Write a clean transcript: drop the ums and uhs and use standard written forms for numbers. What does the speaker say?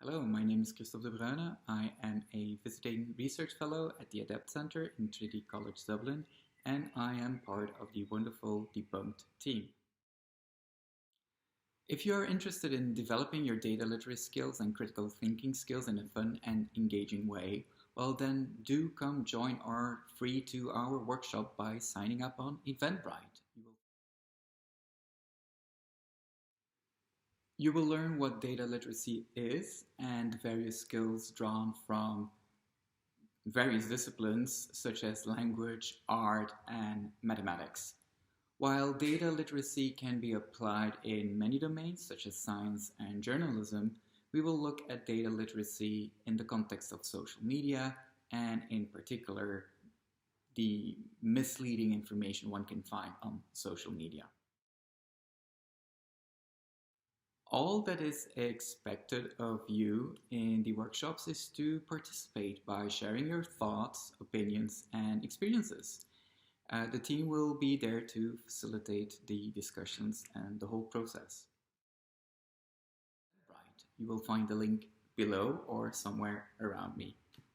Hello, my name is Christoph Debruyne. I am a visiting research fellow at the Adept Center in Trinity College Dublin, and I am part of the wonderful Debunked team. If you are interested in developing your data literacy skills and critical thinking skills in a fun and engaging way, well then do come join our free 2-hour workshop by signing up on Eventbrite. You will learn what data literacy is and various skills drawn from various disciplines such as language, art, and mathematics. While data literacy can be applied in many domains such as science and journalism, we will look at data literacy in the context of social media and in particular the misleading information one can find on social media. All that is expected of you in the workshops is to participate by sharing your thoughts, opinions, and experiences. The team will be there to facilitate the discussions and the whole process. Right, you will find the link below or somewhere around me.